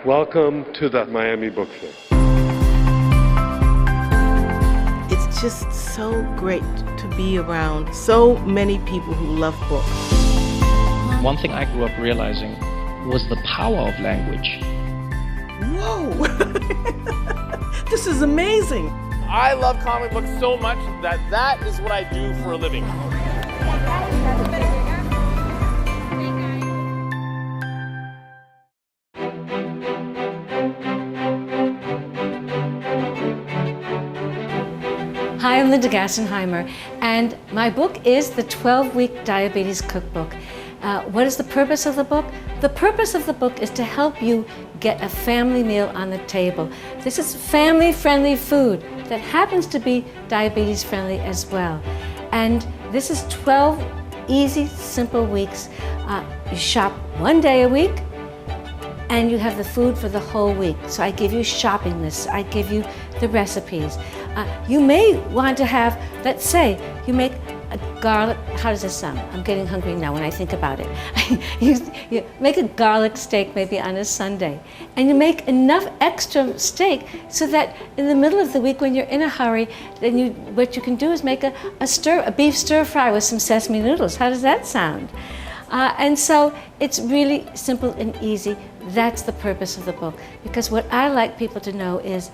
Welcome to the Miami Book Fair. It's just so great to be around so many people who love books. One thing I grew up realizing was the power of language. Whoa! This is amazing. I love comic books so much that is what I do for a living. Hi, I'm Linda Gassenheimer, and my book is the 12-week Diabetes Cookbook. What is the purpose of the book? The purpose of the book is to help you get a family meal on the table. This is family-friendly food that happens to be diabetes-friendly as well. And this is 12 easy, simple weeks. You shop one day a week, and you have the food for the whole week. So I give you shopping lists, I give you the recipes. You may want to have, let's say, you make a garlic, how does this sound? I'm getting hungry now when I think about it. you make a garlic steak maybe on a Sunday, and you make enough extra steak so that in the middle of the week when you're in a hurry, then what you can do is make a beef stir fry with some sesame noodles. How does that sound? And so it's really simple and easy. That's the purpose of the book, because what I like people to know is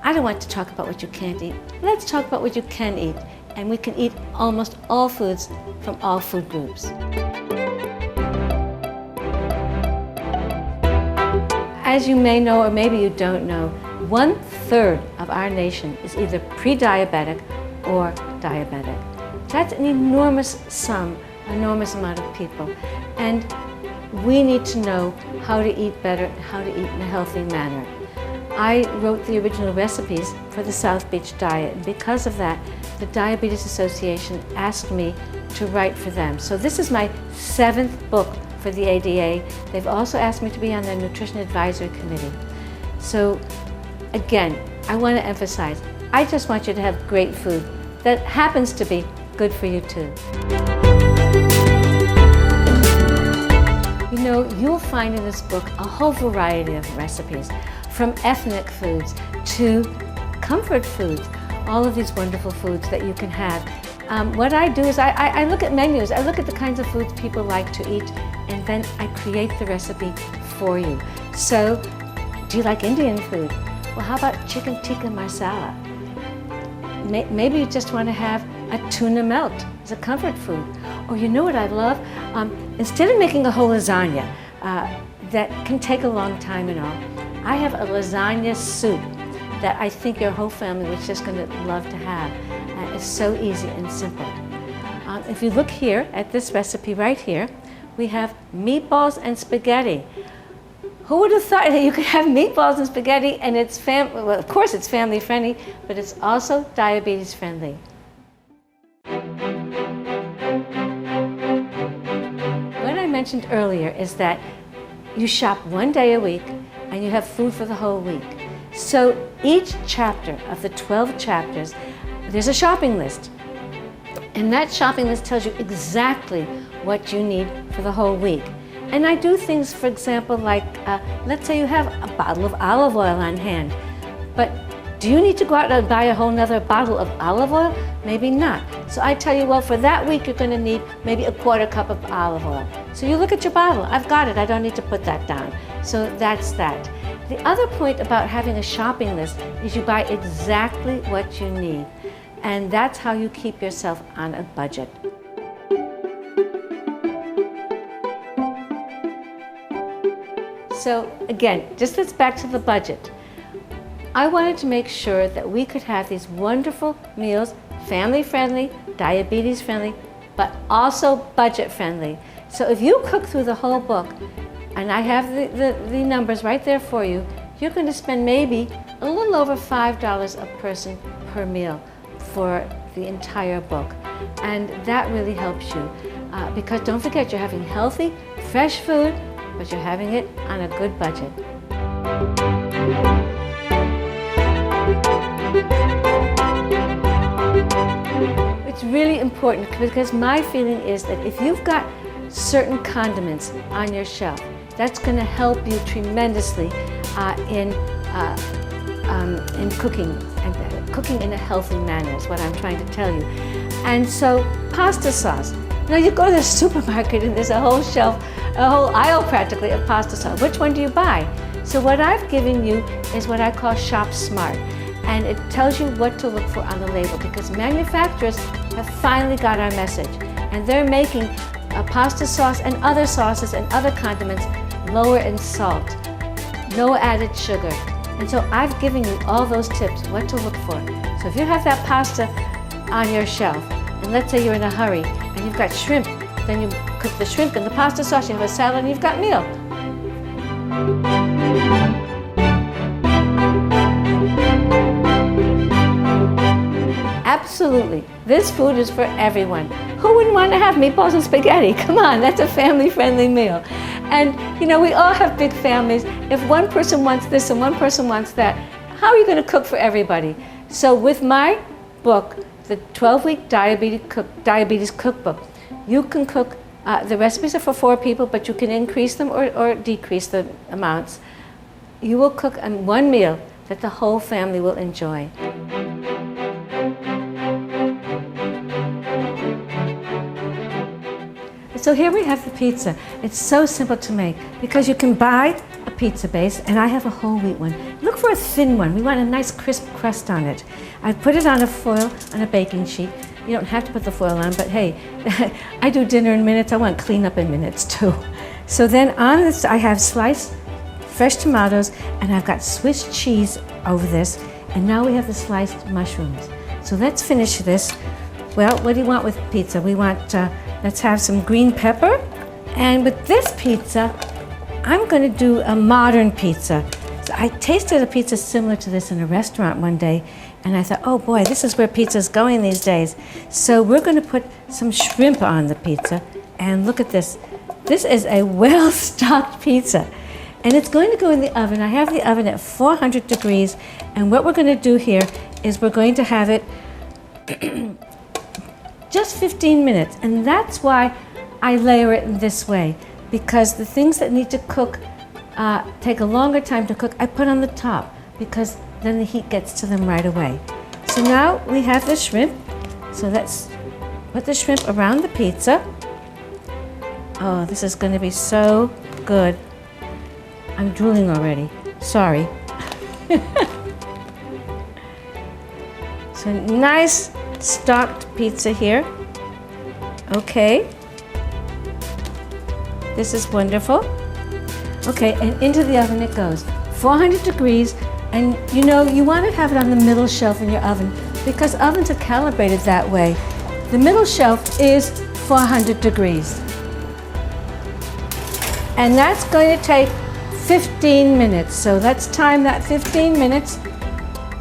I don't want to talk about what you can't eat. Let's talk about what you can eat. And we can eat almost all foods from all food groups. As you may know, or maybe you don't know, 1/3 of our nation is either pre-diabetic or diabetic. That's an enormous amount of people. And we need to know how to eat better and how to eat in a healthy manner. I wrote the original recipes for the South Beach diet, and because of that, the Diabetes Association asked me to write for them. So this is my 7th book for the ADA. They've also asked me to be on their Nutrition Advisory Committee. So again, I want to emphasize, I just want you to have great food that happens to be good for you too. You know, you'll find in this book a whole variety of recipes, from ethnic foods to comfort foods, all of these wonderful foods that you can have. What I do is I look at menus, I look at the kinds of foods people like to eat, and then I create the recipe for you. So, do you like Indian food? Well, how about chicken tikka masala? Maybe you just want to have a tuna melt as a comfort food. Or you know what I love? Instead of making a whole lasagna that can take a long time and all, I have a lasagna soup that I think your whole family was just going to love to have. It's so easy and simple. If you look here at this recipe right here, we have meatballs and spaghetti. Who would have thought that you could have meatballs and spaghetti and it's well, of course it's family friendly, but it's also diabetes friendly. What I mentioned earlier is that you shop one day a week and you have food for the whole week. So each chapter of the 12 chapters, there's a shopping list. And that shopping list tells you exactly what you need for the whole week. And I do things, for example, like, let's say you have a bottle of olive oil on hand, but do you need to go out and buy a whole nother bottle of olive oil? Maybe not. So I tell you, well, for that week, you're going to need maybe a 1/4 cup of olive oil. So you look at your bottle. I've got it. I don't need to put that down. So that's that. The other point about having a shopping list is you buy exactly what you need. And that's how you keep yourself on a budget. So again, just let's back to the budget. I wanted to make sure that we could have these wonderful meals, family-friendly, diabetes-friendly, but also budget-friendly. So if you cook through the whole book, and I have the numbers right there for you, you're going to spend maybe a little over $5 a person per meal for the entire book. And that really helps you. Because don't forget, you're having healthy, fresh food, but you're having it on a good budget. It's really important because my feeling is that if you've got certain condiments on your shelf That's going to help you tremendously in cooking, and cooking in a healthy manner is what I'm trying to tell you. And so, pasta sauce. Now you go to the supermarket and there's a whole shelf, a whole aisle practically of pasta sauce. Which one do you buy? So what I've given you is what I call Shop Smart. And it tells you what to look for on the label, because manufacturers have finally got our message. And they're making pasta sauce and other sauces and other condiments lower in salt, no added sugar. And so I've given you all those tips, what to look for. So if you have that pasta on your shelf, and let's say you're in a hurry, and you've got shrimp, then you cook the shrimp and the pasta sauce, you have a salad, and you've got meal. Absolutely. This food is for everyone. Who wouldn't want to have meatballs and spaghetti? Come on, that's a family-friendly meal. And you know, we all have big families. If one person wants this and one person wants that, how are you going to cook for everybody? So with my book, the 12-week diabetes cookbook, you can cook, the recipes are for 4 people, but you can increase them or decrease the amounts. You will cook one meal that the whole family will enjoy. So here we have the pizza. It's so simple to make because you can buy a pizza base, and I have a whole wheat one. Look for a thin one. We want a nice crisp crust on it. I put it on a foil, on a baking sheet. You don't have to put the foil on, but hey, I do dinner in minutes. I want cleanup in minutes too. So then on this, I have sliced fresh tomatoes, and I've got Swiss cheese over this, and now we have the sliced mushrooms. So let's finish this. Well, what do you want with pizza? We want, let's have some green pepper. And with this pizza, I'm going to do a modern pizza. So I tasted a pizza similar to this in a restaurant one day, and I thought, oh boy, this is where pizza's going these days. So we're going to put some shrimp on the pizza, and look at this. This is a well-stocked pizza, and it's going to go in the oven. I have the oven at 400 degrees, and what we're going to do here is we're going to have it just 15 minutes, and that's why I layer it in this way, because the things that need to cook, take a longer time to cook, I put on the top, because then the heat gets to them right away. So now we have the shrimp, so let's put the shrimp around the pizza. Oh, this is going to be so good. I'm drooling already, sorry. So nice stocked pizza here. Okay. This is wonderful. Okay, and into the oven it goes. 400 degrees, and you know, you want to have it on the middle shelf in your oven because ovens are calibrated that way. The middle shelf is 400 degrees. And that's going to take 15 minutes. So let's time that 15 minutes,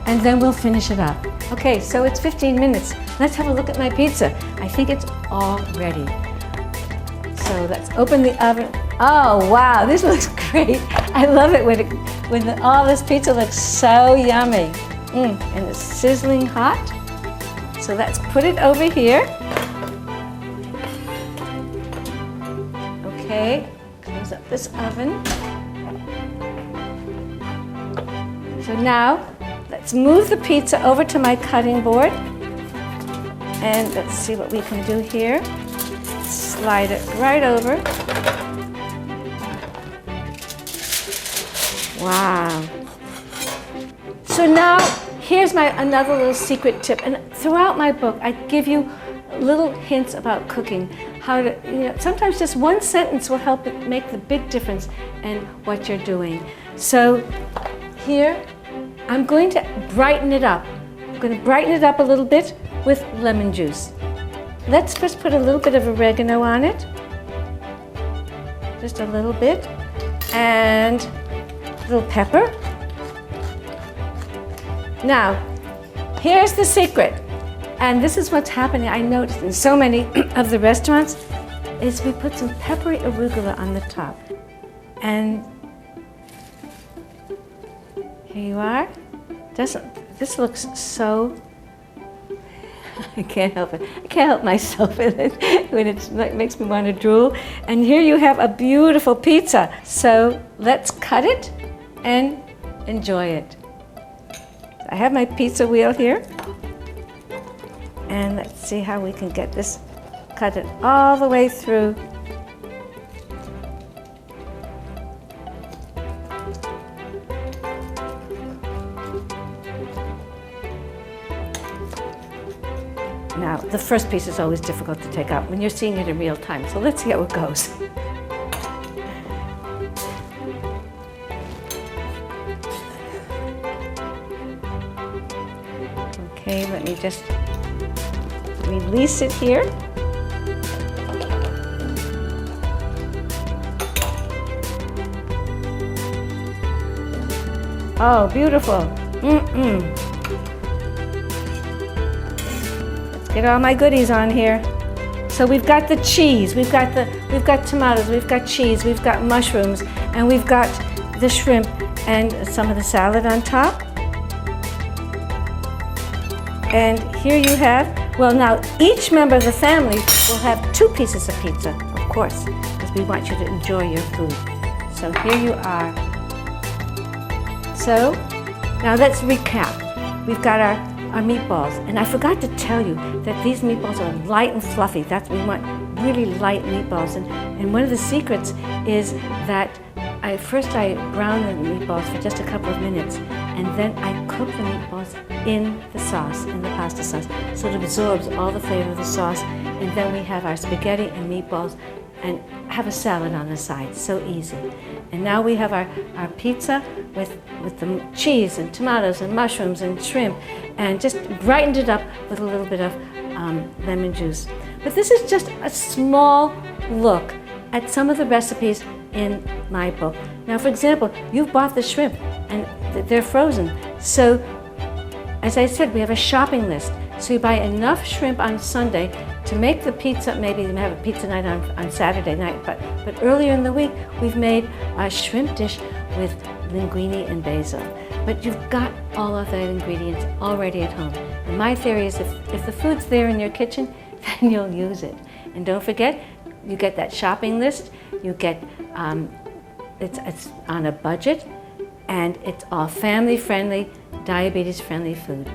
and then we'll finish it up. Okay, so it's 15 minutes. Let's have a look at my pizza. I think it's all ready. So let's open the oven. Oh wow, this looks great. I love it when all this pizza looks so yummy. And it's sizzling hot. So let's put it over here. Okay, close up this oven. So now, let's move the pizza over to my cutting board. And let's see what we can do here. Slide it right over. Wow. So now, here's another little secret tip. And throughout my book, I give you little hints about cooking. How to, you know, sometimes just one sentence will help it make the big difference in what you're doing. So here, I'm going to brighten it up. I'm going to brighten it up a little bit with lemon juice. Let's first put a little bit of oregano on it. Just a little bit. And a little pepper. Now, here's the secret. And this is what's happening, I noticed in so many of the restaurants, is we put some peppery arugula on the top. And here you are. This looks so I can't help it. I can't help myself when it makes me want to drool. And here you have a beautiful pizza. So let's cut it and enjoy it. I have my pizza wheel here. And let's see how we can get this, cut it all the way through. Now, the first piece is always difficult to take out when you're seeing it in real time. So let's see how it goes. Okay, let me just release it here. Oh, beautiful. Get all my goodies on here. So we've got the cheese, we've got tomatoes, we've got cheese, we've got mushrooms, and we've got the shrimp and some of the salad on top. And here you have, well now each member of the family will have 2 pieces of pizza, of course, because we want you to enjoy your food. So here you are. So now let's recap. We've got our meatballs, and I forgot to tell you that these meatballs are light and fluffy. We want really light meatballs, and one of the secrets is that first I brown the meatballs for just a couple of minutes, and then I cook the meatballs in the sauce, in the pasta sauce, so it absorbs all the flavor of the sauce, and then we have our spaghetti and meatballs and have a salad on the side. So easy. And now we have our pizza with the cheese and tomatoes and mushrooms and shrimp, and just brightened it up with a little bit of lemon juice. But this is just a small look at some of the recipes in my book. Now, for example, you've bought the shrimp and they're frozen. So, as I said, we have a shopping list. So you buy enough shrimp on Sunday to make the pizza. Maybe you have a pizza night on Saturday night, but earlier in the week, we've made a shrimp dish with linguine and basil. But you've got all of the ingredients already at home. And my theory is if the food's there in your kitchen, then you'll use it. And don't forget, you get that shopping list, you get, it's on a budget, and it's all family-friendly, diabetes-friendly food.